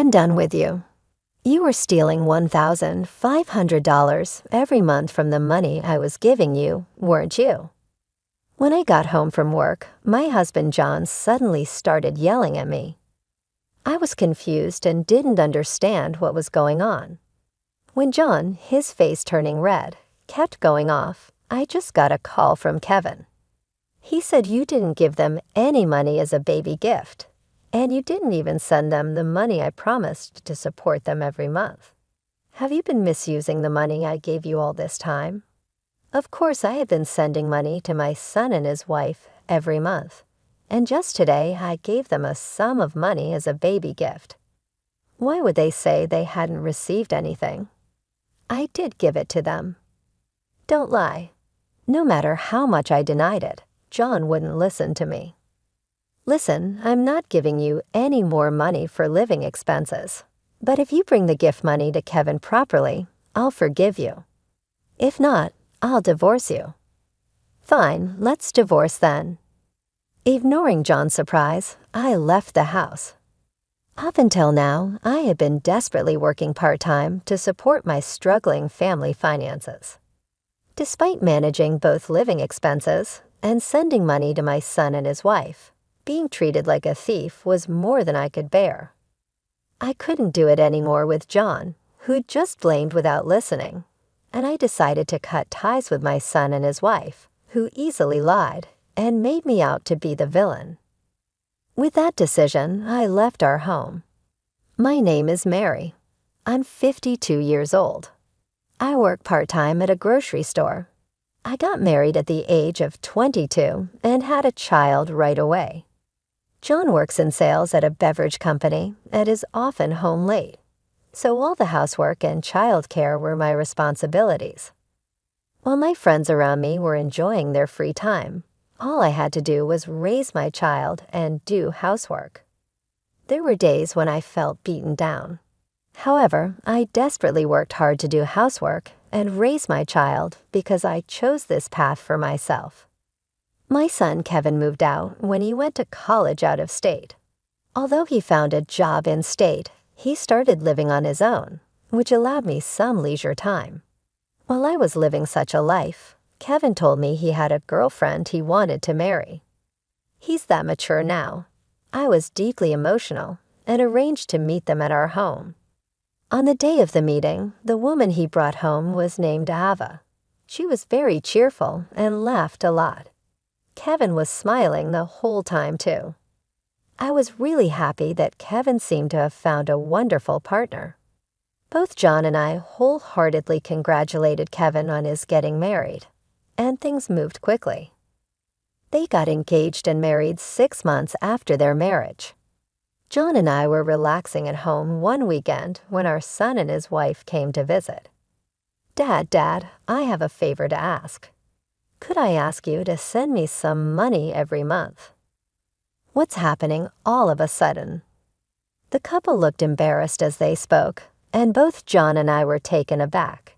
I'm done with you. You were stealing $1,500 every month from the money I was giving you, weren't you? When I got home from work, my husband John suddenly started yelling at me. I was confused and didn't understand what was going on. When John, his face turning red, kept going off, I just got a call from Kevin. He said you didn't give them any money as a baby gift, and you didn't even send them the money I promised to support them every month. Have you been misusing the money I gave you all this time? Of course, I had been sending money to my son and his wife every month, and just today I gave them a sum of money as a baby gift. Why would they say they hadn't received anything? I did give it to them. Don't lie. No matter how much I denied it, John wouldn't listen to me. Listen, I'm not giving you any more money for living expenses, but if you bring the gift money to Kevin properly, I'll forgive you. If not, I'll divorce you. Fine, let's divorce then. Ignoring John's surprise, I left the house. Up until now, I had been desperately working part-time to support my struggling family finances. Despite managing both living expenses and sending money to my son and his wife, being treated like a thief was more than I could bear. I couldn't do it anymore with John, who'd just blamed without listening, and I decided to cut ties with my son and his wife, who easily lied and made me out to be the villain. With that decision, I left our home. My name is Mary. I'm 52 years old. I work part-time at a grocery store. I got married at the age of 22 and had a child right away. John works in sales at a beverage company and is often home late, so all the housework and childcare were my responsibilities. While my friends around me were enjoying their free time, all I had to do was raise my child and do housework. There were days when I felt beaten down. However, I desperately worked hard to do housework and raise my child because I chose this path for myself. My son Kevin moved out when he went to college out of state. Although he found a job in state, he started living on his own, which allowed me some leisure time. While I was living such a life, Kevin told me he had a girlfriend he wanted to marry. He's that mature now. I was deeply emotional and arranged to meet them at our home. On the day of the meeting, the woman he brought home was named Ava. She was very cheerful and laughed a lot. Kevin was smiling the whole time, too. I was really happy that Kevin seemed to have found a wonderful partner. Both John and I wholeheartedly congratulated Kevin on his getting married, and things moved quickly. They got engaged and married 6 months after their marriage. John and I were relaxing at home one weekend when our son and his wife came to visit. Dad, I have a favor to ask. Could I ask you to send me some money every month? What's happening all of a sudden? The couple looked embarrassed as they spoke, and both John and I were taken aback.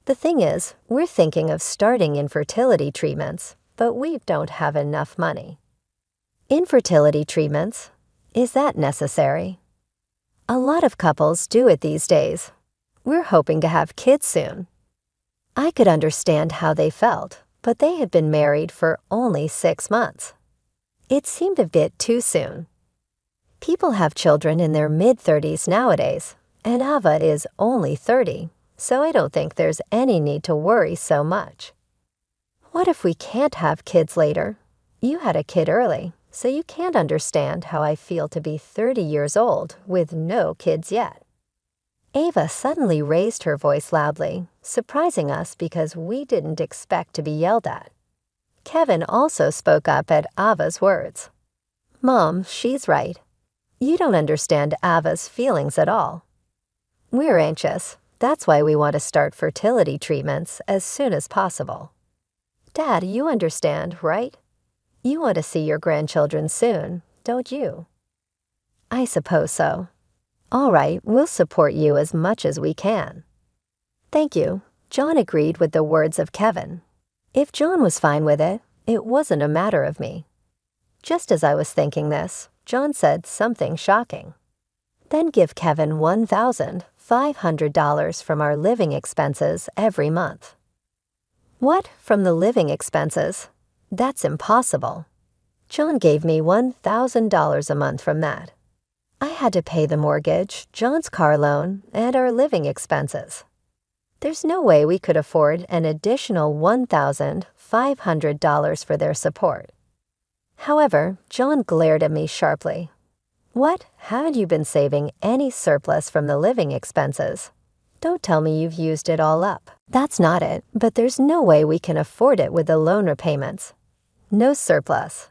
The thing is, we're thinking of starting infertility treatments, but we don't have enough money. Infertility treatments? Is that necessary? A lot of couples do it these days. We're hoping to have kids soon. I could understand how they felt, but they had been married for only 6 months. It seemed a bit too soon. People have children in their mid-30s nowadays, and Ava is only 30, so I don't think there's any need to worry so much. What if we can't have kids later? You had a kid early, so you can't understand how I feel to be 30 years old with no kids yet. Ava suddenly raised her voice loudly, surprising us because we didn't expect to be yelled at. Kevin also spoke up at Ava's words. Mom, she's right. You don't understand Ava's feelings at all. We're anxious. That's why we want to start fertility treatments as soon as possible. Dad, you understand, right? You want to see your grandchildren soon, don't you? I suppose so. All right, we'll support you as much as we can. Thank you. John agreed with the words of Kevin. If John was fine with it, it wasn't a matter of me. Just as I was thinking this, John said something shocking. Then give Kevin $1,500 from our living expenses every month. What, from the living expenses? That's impossible. John gave me $1,000 a month from that. I had to pay the mortgage, John's car loan, and our living expenses. There's no way we could afford an additional $1,500 for their support. However, John glared at me sharply. What? Haven't you been saving any surplus from the living expenses? Don't tell me you've used it all up. That's not it, but there's no way we can afford it with the loan repayments. No surplus.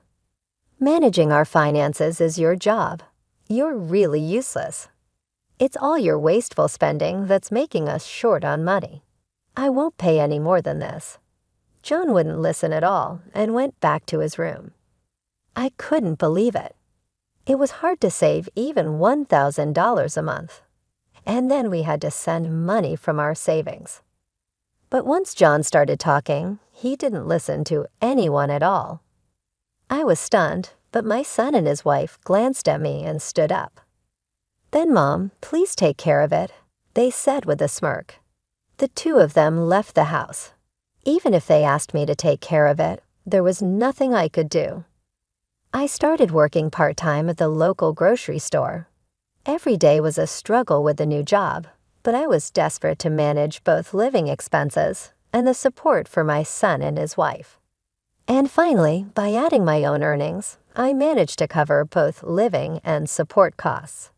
Managing our finances is your job. You're really useless. It's all your wasteful spending that's making us short on money. I won't pay any more than this. John wouldn't listen at all and went back to his room. I couldn't believe it. It was hard to save even $1,000 a month. And then we had to send money from our savings. But once John started talking, he didn't listen to anyone at all. I was stunned, but my son and his wife glanced at me and stood up. Then, Mom, please take care of it, they said with a smirk. The two of them left the house. Even if they asked me to take care of it, there was nothing I could do. I started working part-time at the local grocery store. Every day was a struggle with the new job, but I was desperate to manage both living expenses and the support for my son and his wife. And finally, by adding my own earnings, I managed to cover both living and support costs.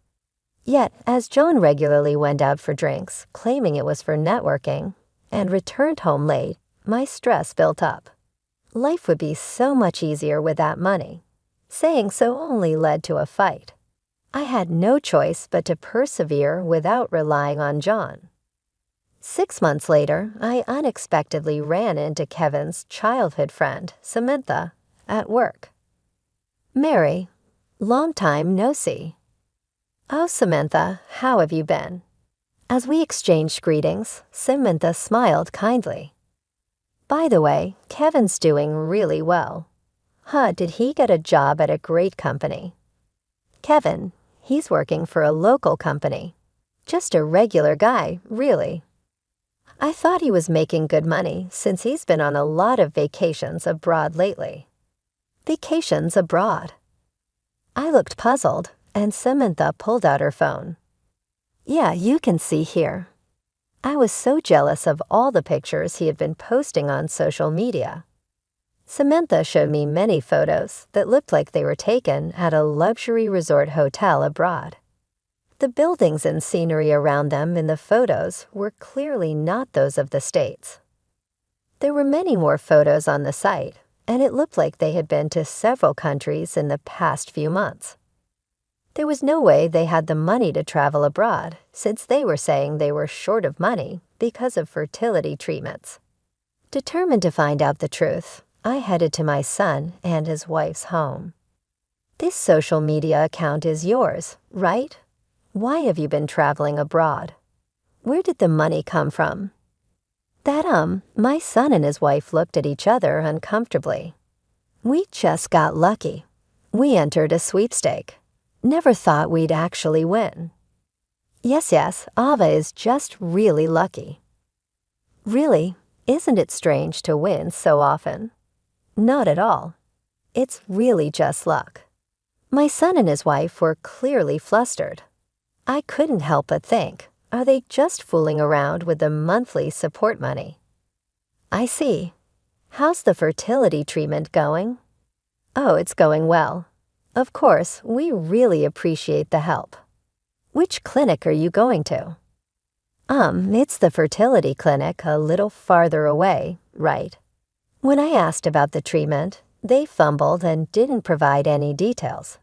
Yet, as John regularly went out for drinks, claiming it was for networking, and returned home late, my stress built up. Life would be so much easier with that money. Saying so only led to a fight. I had no choice but to persevere without relying on John. 6 months later, I unexpectedly ran into Kevin's childhood friend, Samantha, at work. Mary, long time no see. Oh, Samantha, how have you been? As we exchanged greetings, Samantha smiled kindly. By the way, Kevin's doing really well. Did he get a job at a great company? Kevin, he's working for a local company. Just a regular guy, really. I thought he was making good money since he's been on a lot of vacations abroad lately. Vacations abroad. I looked puzzled, and Samantha pulled out her phone. Yeah, you can see here. I was so jealous of all the pictures he had been posting on social media. Samantha showed me many photos that looked like they were taken at a luxury resort hotel abroad. The buildings and scenery around them in the photos were clearly not those of the States. There were many more photos on the site, and it looked like they had been to several countries in the past few months. There was no way they had the money to travel abroad, since they were saying they were short of money because of fertility treatments. Determined to find out the truth, I headed to my son and his wife's home. This social media account is yours, right? Why have you been traveling abroad? Where did the money come from? My son and his wife looked at each other uncomfortably. We just got lucky. We entered a sweepstake. Never thought we'd actually win. Yes, Ava is just really lucky. Really, isn't it strange to win so often? Not at all. It's really just luck. My son and his wife were clearly flustered. I couldn't help but think, are they just fooling around with the monthly support money? I see. How's the fertility treatment going? Oh, it's going well. Of course, we really appreciate the help. Which clinic are you going to? It's the fertility clinic a little farther away, right? When I asked about the treatment, they fumbled and didn't provide any details.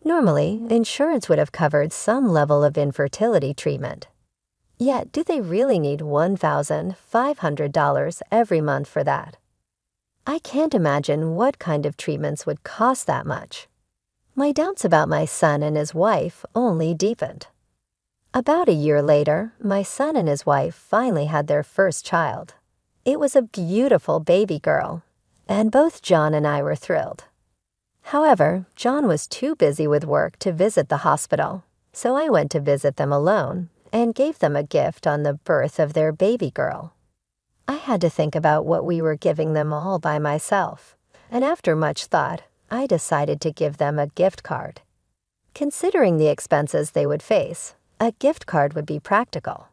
Normally, insurance would have covered some level of infertility treatment. Yet, do they really need $1,500 every month for that? I can't imagine what kind of treatments would cost that much. My doubts about my son and his wife only deepened. About a year later, my son and his wife finally had their first child. It was a beautiful baby girl, and both John and I were thrilled. However, John was too busy with work to visit the hospital, so I went to visit them alone and gave them a gift on the birth of their baby girl. I had to think about what we were giving them all by myself, and after much thought, I decided to give them a gift card. Considering the expenses they would face, a gift card would be practical.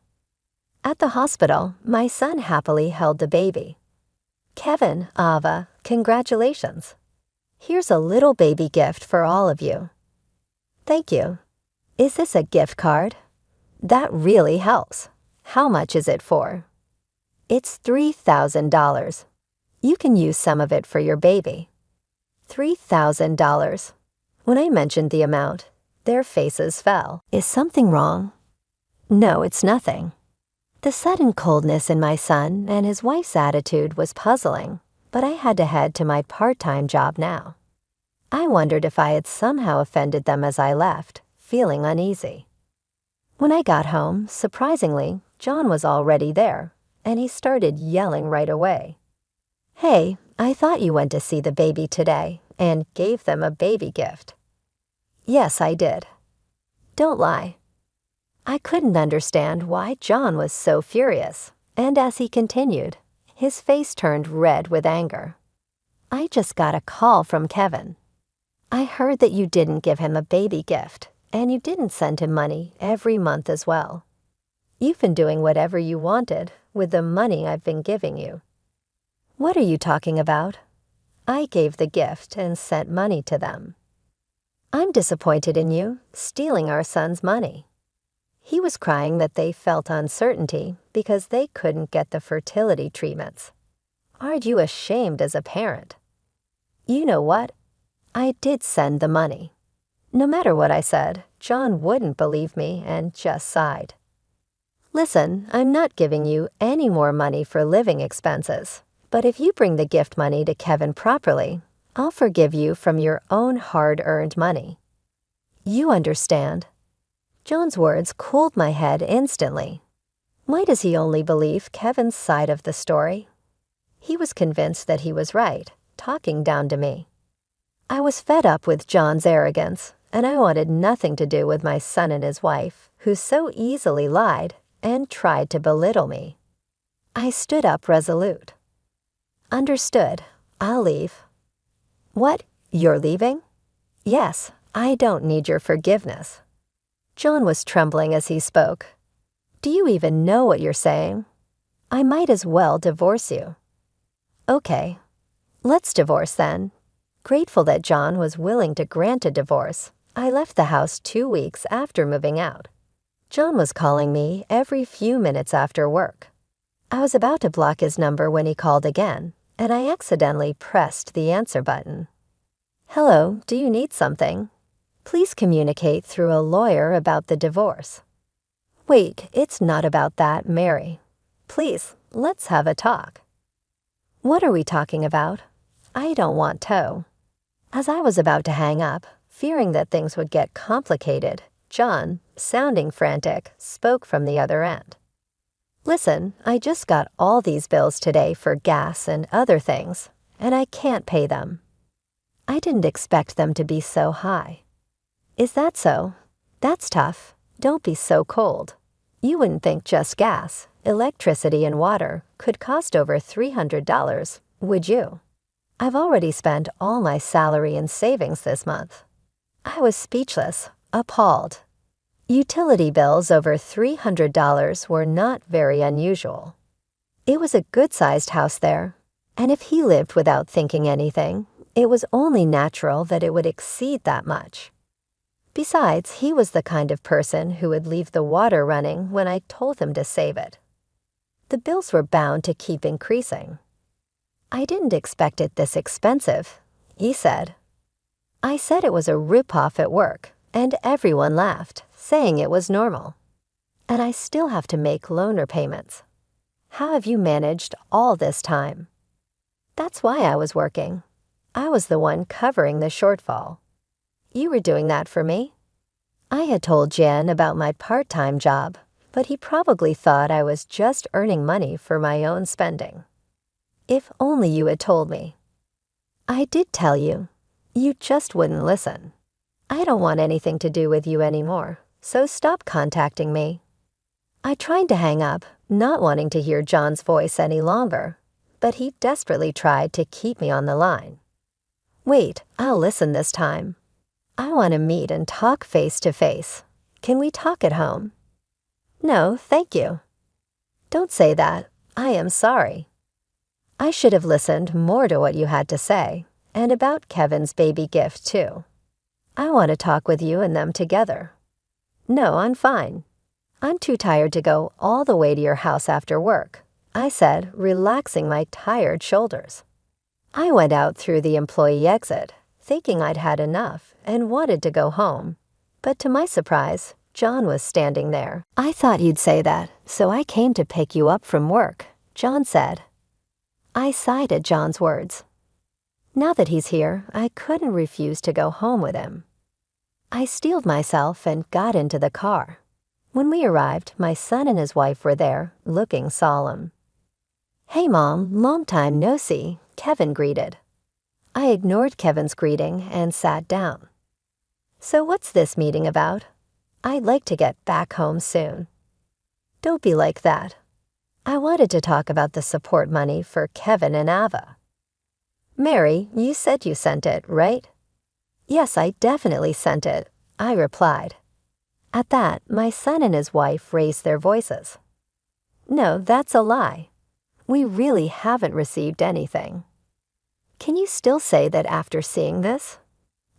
At the hospital, my son happily held the baby. Kevin, Ava, congratulations. Here's a little baby gift for all of you. Thank you. Is this a gift card? That really helps. How much is it for? It's $3,000. You can use some of it for your baby. $3,000. When I mentioned the amount, their faces fell. Is something wrong? No, it's nothing. The sudden coldness in my son and his wife's attitude was puzzling, but I had to head to my part-time job now. I wondered if I had somehow offended them as I left, feeling uneasy. When I got home, surprisingly, John was already there, and he started yelling right away. Hey, I thought you went to see the baby today and gave them a baby gift. Yes, I did. Don't lie. I couldn't understand why John was so furious, and as he continued, his face turned red with anger. I just got a call from Kevin. I heard that you didn't give him a baby gift, and you didn't send him money every month as well. You've been doing whatever you wanted with the money I've been giving you. What are you talking about? I gave the gift and sent money to them. I'm disappointed in you, stealing our son's money. He was crying that they felt uncertainty because they couldn't get the fertility treatments. Aren't you ashamed as a parent? You know what? I did send the money. No matter what I said, John wouldn't believe me and just sighed. Listen, I'm not giving you any more money for living expenses, but if you bring the gift money to Kevin properly, I'll forgive you from your own hard-earned money. You understand? John's words cooled my head instantly. Why does he only believe Kevin's side of the story? He was convinced that he was right, talking down to me. I was fed up with John's arrogance, and I wanted nothing to do with my son and his wife, who so easily lied and tried to belittle me. I stood up resolute. Understood. I'll leave. What? You're leaving? Yes, I don't need your forgiveness. John was trembling as he spoke. Do you even know what you're saying? I might as well divorce you. Okay, let's divorce then. Grateful that John was willing to grant a divorce, I left the house 2 weeks after moving out. John was calling me every few minutes after work. I was about to block his number when he called again, and I accidentally pressed the answer button. Hello, do you need something? Please communicate through a lawyer about the divorce. Wait, it's not about that, Mary. Please, let's have a talk. What are we talking about? I don't want tow. As I was about to hang up, fearing that things would get complicated, John, sounding frantic, spoke from the other end. Listen, I just got all these bills today for gas and other things, and I can't pay them. I didn't expect them to be so high. Is that so? That's tough. Don't be so cold. You wouldn't think just gas, electricity, and water could cost over $300, would you? I've already spent all my salary and savings this month. I was speechless, appalled. Utility bills over $300 were not very unusual. It was a good-sized house there, and if he lived without thinking anything, it was only natural that it would exceed that much. Besides, he was the kind of person who would leave the water running when I told him to save it. The bills were bound to keep increasing. I didn't expect it this expensive, he said. I said it was a rip-off at work, and everyone laughed, saying it was normal. And I still have to make loaner payments. How have you managed all this time? That's why I was working. I was the one covering the shortfall. You were doing that for me? I had told Jan about my part-time job, but he probably thought I was just earning money for my own spending. If only you had told me. I did tell you. You just wouldn't listen. I don't want anything to do with you anymore, so stop contacting me." I tried to hang up, not wanting to hear John's voice any longer, but he desperately tried to keep me on the line. "Wait, I'll listen this time. I want to meet and talk face to face. Can we talk at home?" "No, thank you." "Don't say that. I am sorry." I should have listened more to what you had to say, and about Kevin's baby gift, too. "I want to talk with you and them together." "No, I'm fine. I'm too tired to go all the way to your house after work," I said, relaxing my tired shoulders. I went out through the employee exit, thinking I'd had enough and wanted to go home. But to my surprise, John was standing there. "I thought you'd say that, so I came to pick you up from work," John said. I sighed at John's words. Now that he's here, I couldn't refuse to go home with him. I steeled myself and got into the car. When we arrived, my son and his wife were there, looking solemn. "Hey, Mom, long time no see," Kevin greeted. I ignored Kevin's greeting and sat down. "So what's this meeting about? I'd like to get back home soon." "Don't be like that. I wanted to talk about the support money for Kevin and Ava." "Mary, you said you sent it, right?" "Yes, I definitely sent it," I replied. At that, my son and his wife raised their voices. "No, that's a lie. We really haven't received anything." "Can you still say that after seeing this?"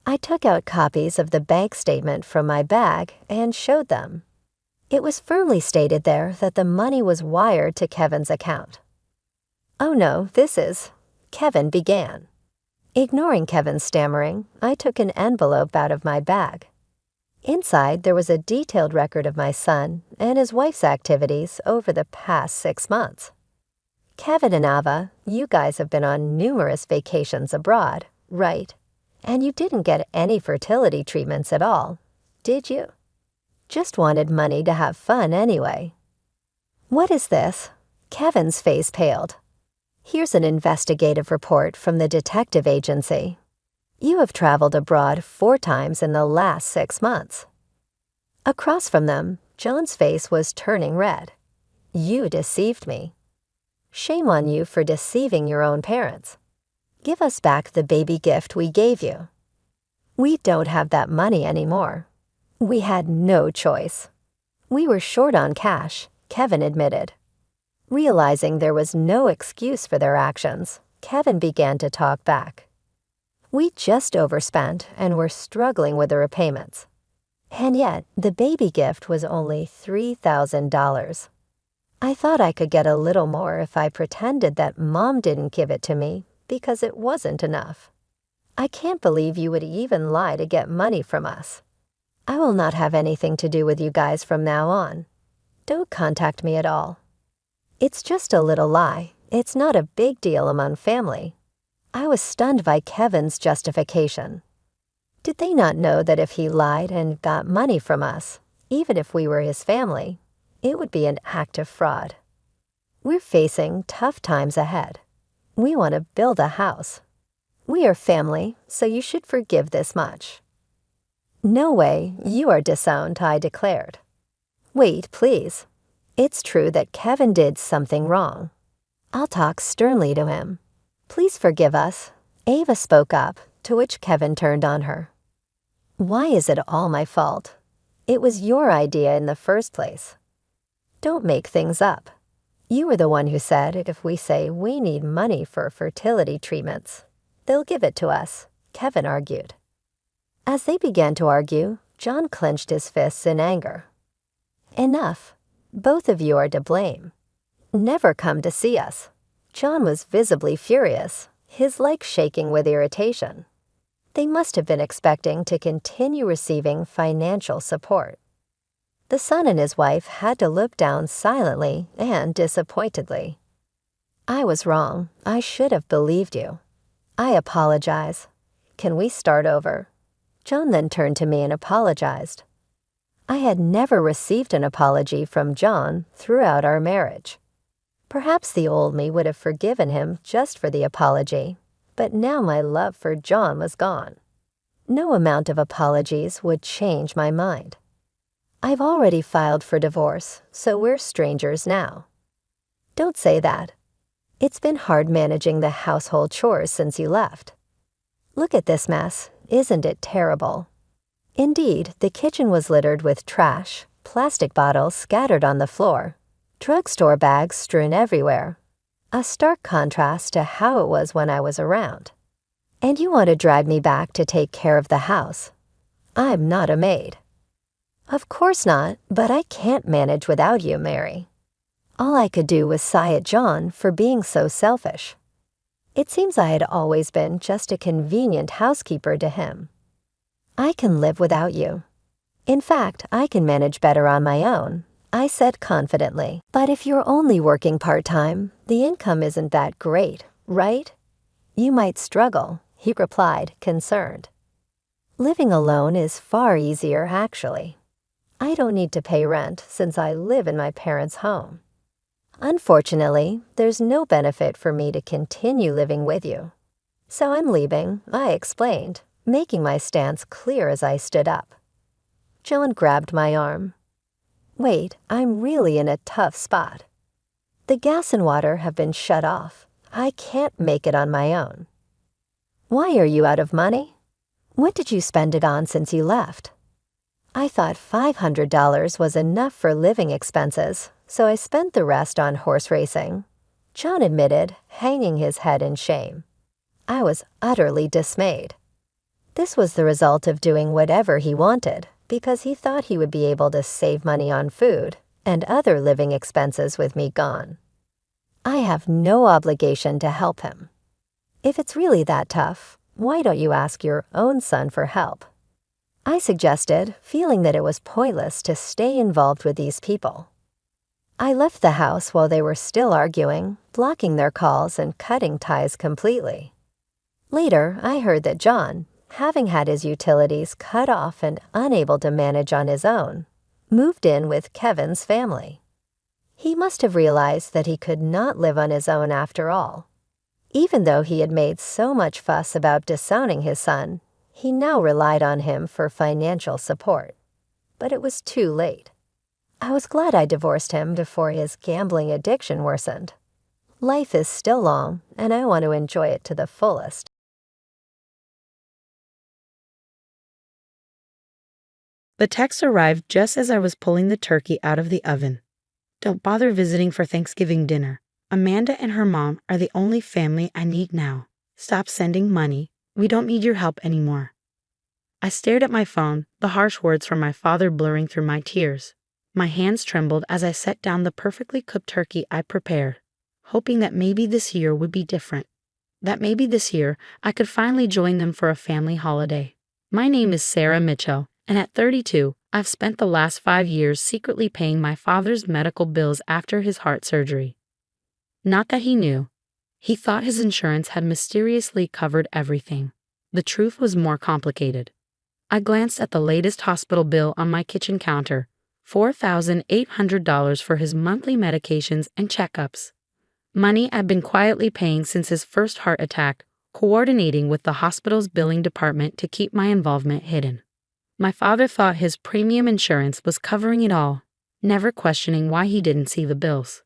I took out copies of the bank statement from my bag and showed them. It was firmly stated there that the money was wired to Kevin's account. "Oh no, this is—" Kevin began. Ignoring Kevin's stammering, I took an envelope out of my bag. Inside, there was a detailed record of my son and his wife's activities over the past 6 months. "Kevin and Ava, you guys have been on numerous vacations abroad, right? And you didn't get any fertility treatments at all, did you? Just wanted money to have fun anyway." "What is this?" Kevin's face paled. "Here's an investigative report from the detective agency. You have traveled abroad 4 times in the last 6 months." Across from them, John's face was turning red. "You deceived me. Shame on you for deceiving your own parents. Give us back the baby gift we gave you." "We don't have that money anymore. We had no choice. We were short on cash," Kevin admitted. Realizing there was no excuse for their actions, Kevin began to talk back. "We just overspent and were struggling with the repayments. And yet, the baby gift was only $3,000. I thought I could get a little more if I pretended that Mom didn't give it to me because it wasn't enough. I can't believe you would even lie to get money from us. I will not have anything to do with you guys from now on. Don't contact me at all. It's just a little lie. It's not a big deal among family." I was stunned by Kevin's justification. Did they not know that if he lied and got money from us, even if we were his family, it would be an act of fraud? "We're facing tough times ahead. We want to build a house. We are family, so you should forgive this much." "No way, you are disowned," I declared. "Wait, please. It's true that Kevin did something wrong. I'll talk sternly to him. Please forgive us." Ava spoke up, to which Kevin turned on her. "Why is it all my fault? It was your idea in the first place. Don't make things up. You were the one who said if we say we need money for fertility treatments, they'll give it to us," Kevin argued. As they began to argue, John clenched his fists in anger. "Enough. Both of you are to blame. Never come to see us." John was visibly furious, his legs shaking with irritation. They must have been expecting to continue receiving financial support. The son and his wife had to look down silently and disappointedly. "I was wrong. I should have believed you. I apologize. Can we start over?" John then turned to me and apologized. I had never received an apology from John throughout our marriage. Perhaps the old me would have forgiven him just for the apology, but now my love for John was gone. No amount of apologies would change my mind. I've already filed for divorce, so we're strangers now. Don't say that. It's been hard managing the household chores since you left. Look at this mess. Isn't it terrible? Indeed, the kitchen was littered with trash, plastic bottles scattered on the floor, drugstore bags strewn everywhere. A stark contrast to how it was when I was around. And you want to drive me back to take care of the house. I'm not a maid. Of course not, but I can't manage without you, Mary. All I could do was sigh at John for being so selfish. It seems I had always been just a convenient housekeeper to him. I can live without you. In fact, I can manage better on my own, I said confidently. But if you're only working part-time, the income isn't that great, right? You might struggle, he replied, concerned. Living alone is far easier, actually. I don't need to pay rent since I live in my parents' home. Unfortunately, there's no benefit for me to continue living with you. So I'm leaving, I explained, making my stance clear as I stood up. John grabbed my arm. Wait, I'm really in a tough spot. The gas and water have been shut off. I can't make it on my own. Why are you out of money? What did you spend it on since you left? I thought $500 was enough for living expenses, so I spent the rest on horse racing. John admitted, hanging his head in shame. I was utterly dismayed. This was the result of doing whatever he wanted, because he thought he would be able to save money on food and other living expenses with me gone. I have no obligation to help him. If it's really that tough, why don't you ask your own son for help? I suggested, feeling that it was pointless to stay involved with these people. I left the house while they were still arguing, blocking their calls and cutting ties completely. Later, I heard that John, having had his utilities cut off and unable to manage on his own, moved in with Kevin's family. He must have realized that he could not live on his own after all. Even though he had made so much fuss about disowning his son, he now relied on him for financial support. But it was too late. I was glad I divorced him before his gambling addiction worsened. Life is still long, and I want to enjoy it to the fullest. The text arrived just as I was pulling the turkey out of the oven. Don't bother visiting for Thanksgiving dinner. Amanda and her mom are the only family I need now. Stop sending money. We don't need your help anymore. I stared at my phone, the harsh words from my father blurring through my tears. My hands trembled as I set down the perfectly cooked turkey I prepared, hoping that maybe this year would be different. That maybe this year I could finally join them for a family holiday. My name is Sarah Mitchell, and at 32, I've spent the last 5 years secretly paying my father's medical bills after his heart surgery. Not that he knew. He thought his insurance had mysteriously covered everything. The truth was more complicated. I glanced at the latest hospital bill on my kitchen counter, $4,800 for his monthly medications and checkups. Money I'd been quietly paying since his first heart attack, coordinating with the hospital's billing department to keep my involvement hidden. My father thought his premium insurance was covering it all, never questioning why he didn't see the bills.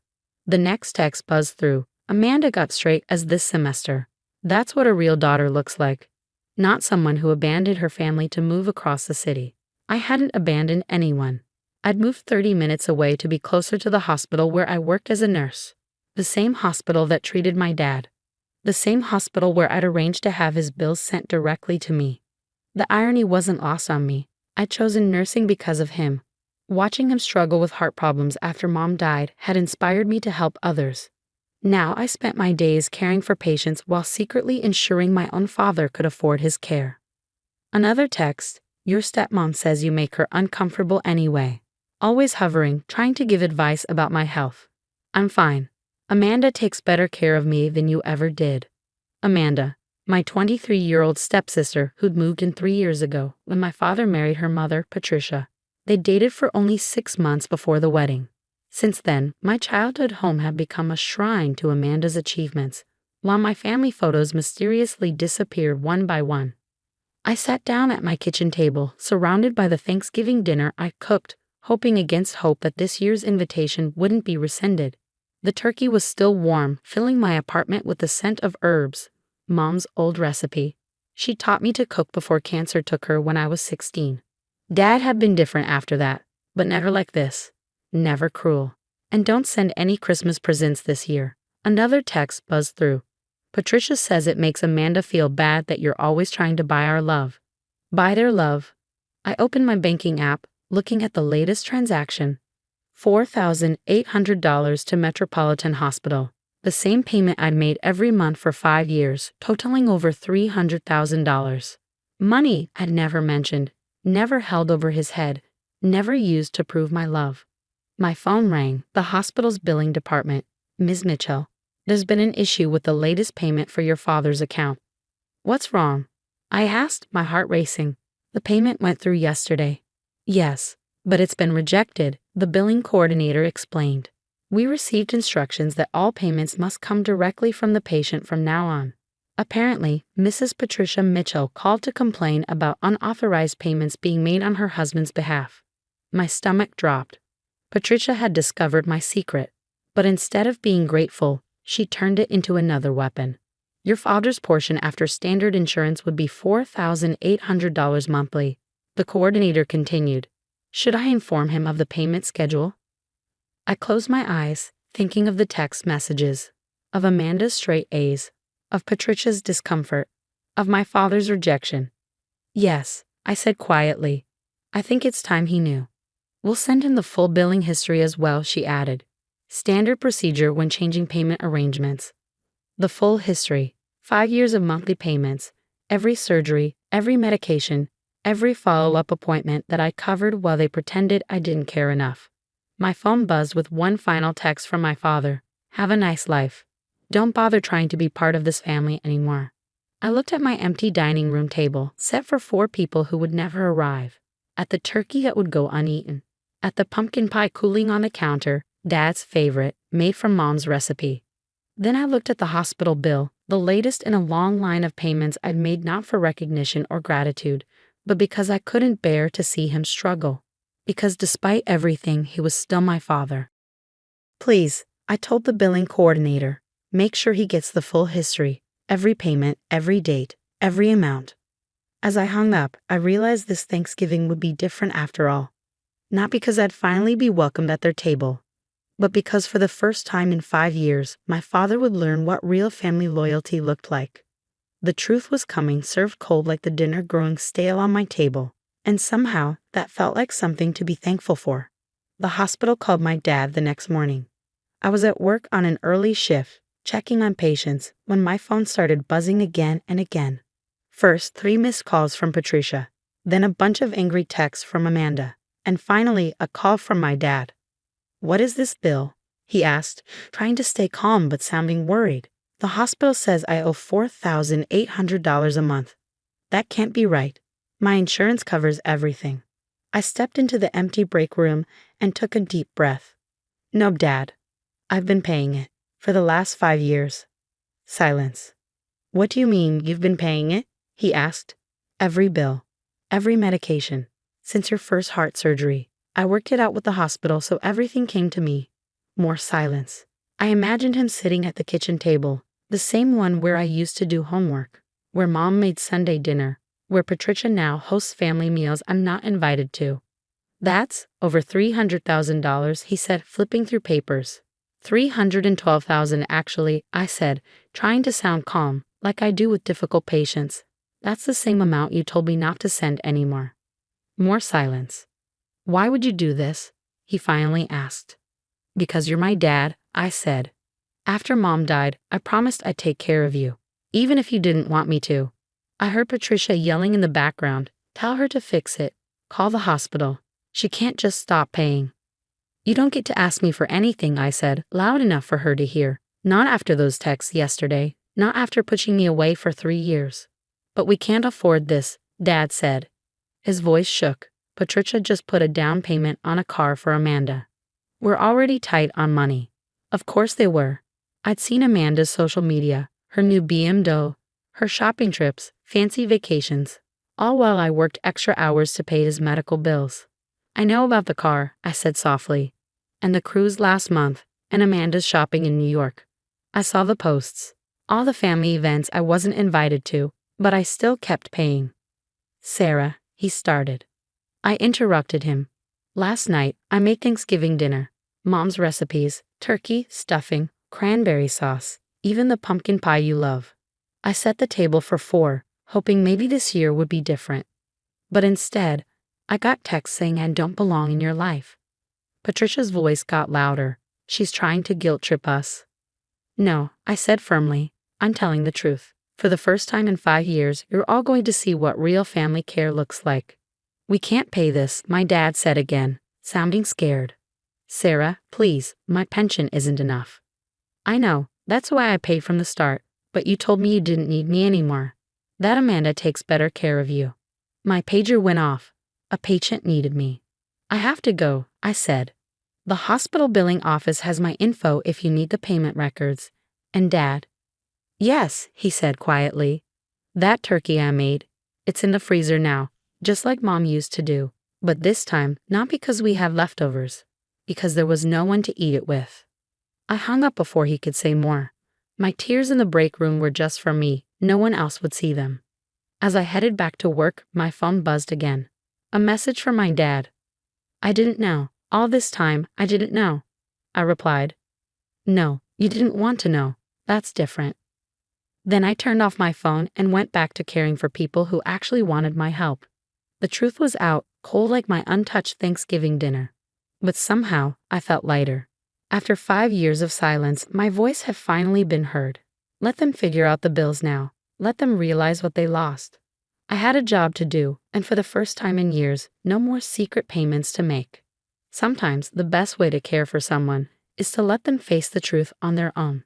The next text buzzed through. Amanda got straight A's this semester. That's what a real daughter looks like. Not someone who abandoned her family to move across the city. I hadn't abandoned anyone. I'd moved 30 minutes away to be closer to the hospital where I worked as a nurse. The same hospital that treated my dad. The same hospital where I'd arranged to have his bills sent directly to me. The irony wasn't lost on me. I'd chosen nursing because of him. Watching him struggle with heart problems after Mom died had inspired me to help others. Now I spent my days caring for patients while secretly ensuring my own father could afford his care. Another text, your stepmom says you make her uncomfortable anyway. Always hovering, trying to give advice about my health. I'm fine. Amanda takes better care of me than you ever did. Amanda, my 23-year-old stepsister who'd moved in 3 years ago when my father married her mother, Patricia. They dated for only 6 months before the wedding. Since then, my childhood home had become a shrine to Amanda's achievements, while my family photos mysteriously disappeared one by one. I sat down at my kitchen table, surrounded by the Thanksgiving dinner I cooked, hoping against hope that this year's invitation wouldn't be rescinded. The turkey was still warm, filling my apartment with the scent of herbs. Mom's old recipe. She taught me to cook before cancer took her when I was 16. Dad had been different after that, but never like this. Never cruel. And don't send any Christmas presents this year. Another text buzzed through. Patricia says it makes Amanda feel bad that you're always trying to buy our love. Buy their love. I opened my banking app, looking at the latest transaction. $4,800 to Metropolitan Hospital. The same payment I'd made every month for 5 years, totaling over $300,000. Money I'd never mentioned, never held over his head, never used to prove my love. My phone rang, the hospital's billing department. Ms. Mitchell, there's been an issue with the latest payment for your father's account. What's wrong? I asked, my heart racing. The payment went through yesterday. Yes, but it's been rejected, the billing coordinator explained. We received instructions that all payments must come directly from the patient from now on. Apparently, Mrs. Patricia Mitchell called to complain about unauthorized payments being made on her husband's behalf. My stomach dropped. Patricia had discovered my secret, but instead of being grateful, she turned it into another weapon. Your father's portion after standard insurance would be $4,800 monthly, the coordinator continued. Should I inform him of the payment schedule? I closed my eyes, thinking of the text messages, of Amanda's straight A's, of Patricia's discomfort, of my father's rejection. Yes, I said quietly. I think it's time he knew. We'll send him the full billing history as well, she added. Standard procedure when changing payment arrangements. The full history, 5 years of monthly payments, every surgery, every medication, every follow-up appointment that I covered while they pretended I didn't care enough. My phone buzzed with one final text from my father. Have a nice life. Don't bother trying to be part of this family anymore. I looked at my empty dining room table, set for 4 people who would never arrive. At the turkey that would go uneaten. At the pumpkin pie cooling on the counter, Dad's favorite, made from Mom's recipe. Then I looked at the hospital bill, the latest in a long line of payments I'd made not for recognition or gratitude, but because I couldn't bear to see him struggle. Because despite everything, he was still my father. Please, I told the billing coordinator, make sure he gets the full history, every payment, every date, every amount. As I hung up, I realized this Thanksgiving would be different after all. Not because I'd finally be welcomed at their table, but because for the first time in 5 years, my father would learn what real family loyalty looked like. The truth was coming, served cold like the dinner growing stale on my table, and somehow that felt like something to be thankful for. The hospital called my dad the next morning. I was at work on an early shift, checking on patients, when my phone started buzzing again and again. First, 3 missed calls from Patricia, then a bunch of angry texts from Amanda, and finally a call from my dad. What is this bill? He asked, trying to stay calm but sounding worried. The hospital says I owe $4,800 a month. That can't be right. My insurance covers everything. I stepped into the empty break room and took a deep breath. No, Dad. I've been paying it for the last 5 years. Silence. What do you mean you've been paying it? He asked. Every bill. Every medication. Since your first heart surgery. I worked it out with the hospital so everything came to me. More silence. I imagined him sitting at the kitchen table, the same one where I used to do homework, where Mom made Sunday dinner, where Patricia now hosts family meals I'm not invited to. That's over $300,000, he said, flipping through papers. $312,000 actually, I said, trying to sound calm, like I do with difficult patients. That's the same amount you told me not to send anymore. More silence. Why would you do this? He finally asked. Because you're my dad, I said. After Mom died, I promised I'd take care of you, even if you didn't want me to. I heard Patricia yelling in the background, tell her to fix it, call the hospital. She can't just stop paying. You don't get to ask me for anything, I said, loud enough for her to hear. Not after those texts yesterday, not after pushing me away for 3 years. But we can't afford this, Dad said. His voice shook. Patricia just put a down payment on a car for Amanda. We're already tight on money. Of course they were. I'd seen Amanda's social media, her new BMW, her shopping trips, fancy vacations, all while I worked extra hours to pay his medical bills. I know about the car, I said softly. And the cruise last month, and Amanda's shopping in New York. I saw the posts. All the family events I wasn't invited to, but I still kept paying. Sarah, he started. I interrupted him. Last night, I made Thanksgiving dinner. Mom's recipes, turkey, stuffing, cranberry sauce, even the pumpkin pie you love. I set the table for 4, hoping maybe this year would be different. But instead, I got texts saying I don't belong in your life. Patricia's voice got louder. She's trying to guilt trip us. No, I said firmly. I'm telling the truth. For the first time in 5 years, you're all going to see what real family care looks like. We can't pay this, my dad said again, sounding scared. Sarah, please, my pension isn't enough. I know, that's why I paid from the start, but you told me you didn't need me anymore. That Amanda takes better care of you. My pager went off. A patient needed me. I have to go, I said. The hospital billing office has my info if you need the payment records. And Dad? Yes, he said quietly. That turkey I made, it's in the freezer now, just like Mom used to do. But this time, not because we had leftovers, because there was no one to eat it with. I hung up before he could say more. My tears in the break room were just for me, no one else would see them. As I headed back to work, my phone buzzed again. A message from my dad. I didn't know. All this time, I didn't know. I replied. No, you didn't want to know. That's different. Then I turned off my phone and went back to caring for people who actually wanted my help. The truth was out, cold like my untouched Thanksgiving dinner. But somehow, I felt lighter. After 5 years of silence, my voice had finally been heard. Let them figure out the bills now. Let them realize what they lost. I had a job to do, and for the first time in years, no more secret payments to make. Sometimes the best way to care for someone is to let them face the truth on their own.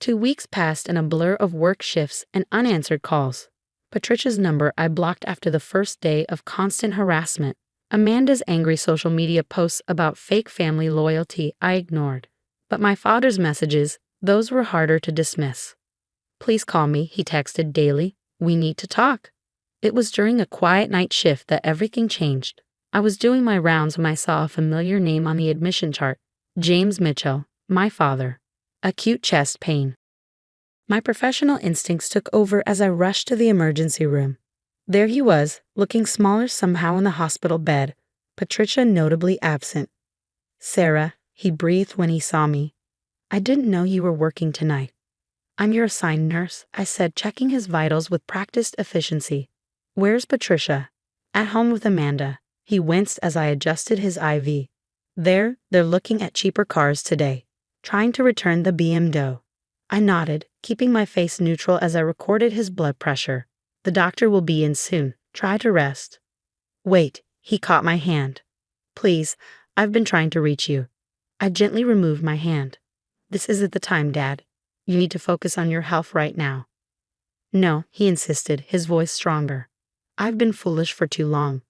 2 weeks passed in a blur of work shifts and unanswered calls. Patricia's number I blocked after the first day of constant harassment. Amanda's angry social media posts about fake family loyalty I ignored. But my father's messages, those were harder to dismiss. Please call me, he texted daily. We need to talk. It was during a quiet night shift that everything changed. I was doing my rounds when I saw a familiar name on the admission chart. James Mitchell, my father. Acute chest pain. My professional instincts took over as I rushed to the emergency room. There he was, looking smaller somehow in the hospital bed, Patricia notably absent. Sarah, he breathed when he saw me. I didn't know you were working tonight. I'm your assigned nurse, I said, checking his vitals with practiced efficiency. Where's Patricia? At home with Amanda. He winced as I adjusted his IV. They're looking at cheaper cars today, trying to return the BMW. I nodded, keeping my face neutral as I recorded his blood pressure. The doctor will be in soon. Try to rest. Wait, he caught my hand. Please, I've been trying to reach you. I gently removed my hand. This isn't the time, Dad. You need to focus on your health right now. No, he insisted, his voice stronger. I've been foolish for too long.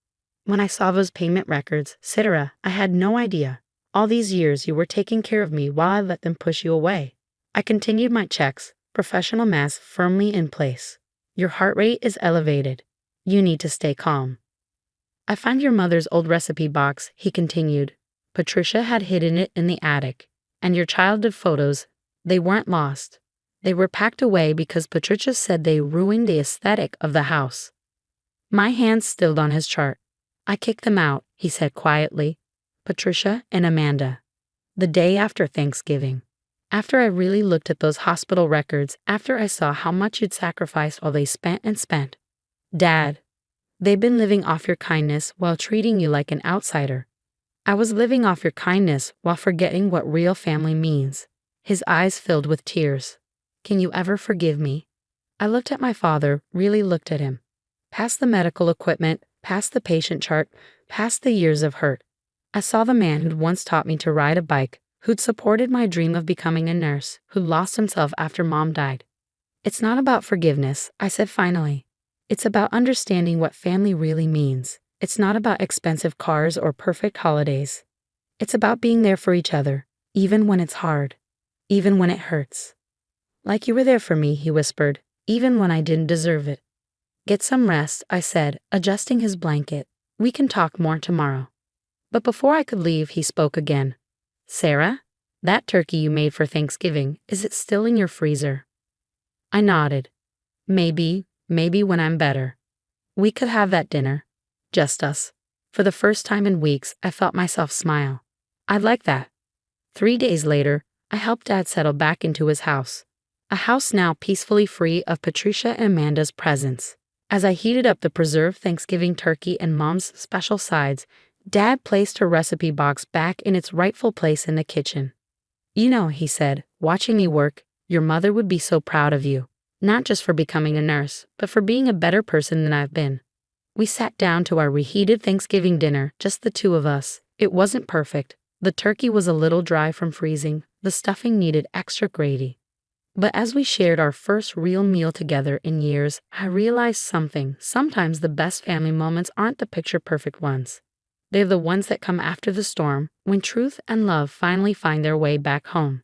When I saw those payment records, Sarah, I had no idea. All these years you were taking care of me while I let them push you away. I continued my checks, professional mask firmly in place. Your heart rate is elevated. You need to stay calm. I found your mother's old recipe box, he continued. Patricia had hidden it in the attic. And your childhood photos, they weren't lost. They were packed away because Patricia said they ruined the aesthetic of the house. My hands stilled on his chart. I kicked them out, he said quietly. Patricia and Amanda. The day after Thanksgiving. After I really looked at those hospital records, after I saw how much you'd sacrificed while they spent and spent. Dad, they've been living off your kindness while treating you like an outsider. I was living off your kindness while forgetting what real family means. His eyes filled with tears. Can you ever forgive me? I looked at my father, really looked at him. Past the medical equipment, past the patient chart, past the years of hurt. I saw the man who'd once taught me to ride a bike, who'd supported my dream of becoming a nurse, who'd lost himself after Mom died. It's not about forgiveness, I said finally. It's about understanding what family really means. It's not about expensive cars or perfect holidays. It's about being there for each other, even when it's hard, even when it hurts. Like you were there for me, he whispered, even when I didn't deserve it. Get some rest, I said, adjusting his blanket. We can talk more tomorrow. But before I could leave, he spoke again. Sarah, that turkey you made for Thanksgiving, is it still in your freezer? I nodded. Maybe when I'm better. We could have that dinner. Just us. For the first time in weeks, I felt myself smile. I'd like that. 3 days later, I helped Dad settle back into his house. A house now peacefully free of Patricia and Amanda's presence. As I heated up the preserved Thanksgiving turkey and Mom's special sides, Dad placed her recipe box back in its rightful place in the kitchen. You know, he said, watching me work, your mother would be so proud of you. Not just for becoming a nurse, but for being a better person than I've been. We sat down to our reheated Thanksgiving dinner, just the two of us. It wasn't perfect. The turkey was a little dry from freezing, the stuffing needed extra gravy. But as we shared our first real meal together in years, I realized something. Sometimes the best family moments aren't the picture-perfect ones. They're the ones that come after the storm, when truth and love finally find their way back home.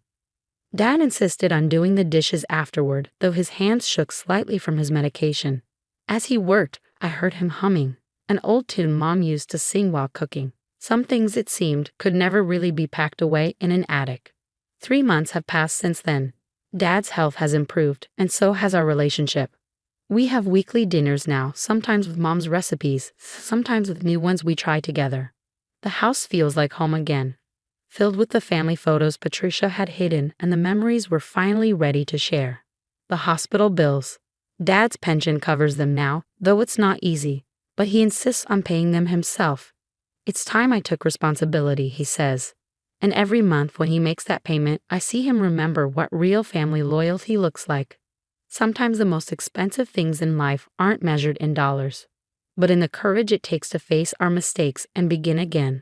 Dad insisted on doing the dishes afterward, though his hands shook slightly from his medication. As he worked, I heard him humming, an old tune Mom used to sing while cooking. Some things, it seemed, could never really be packed away in an attic. 3 months have passed since then. Dad's health has improved, and so has our relationship. We have weekly dinners now, sometimes with Mom's recipes, sometimes with new ones we try together. The house feels like home again, filled with the family photos Patricia had hidden and the memories we're finally ready to share. The hospital bills. Dad's pension covers them now, though it's not easy, but he insists on paying them himself. It's time I took responsibility, he says. And every month when he makes that payment, I see him remember what real family loyalty looks like. Sometimes the most expensive things in life aren't measured in dollars, but in the courage it takes to face our mistakes and begin again.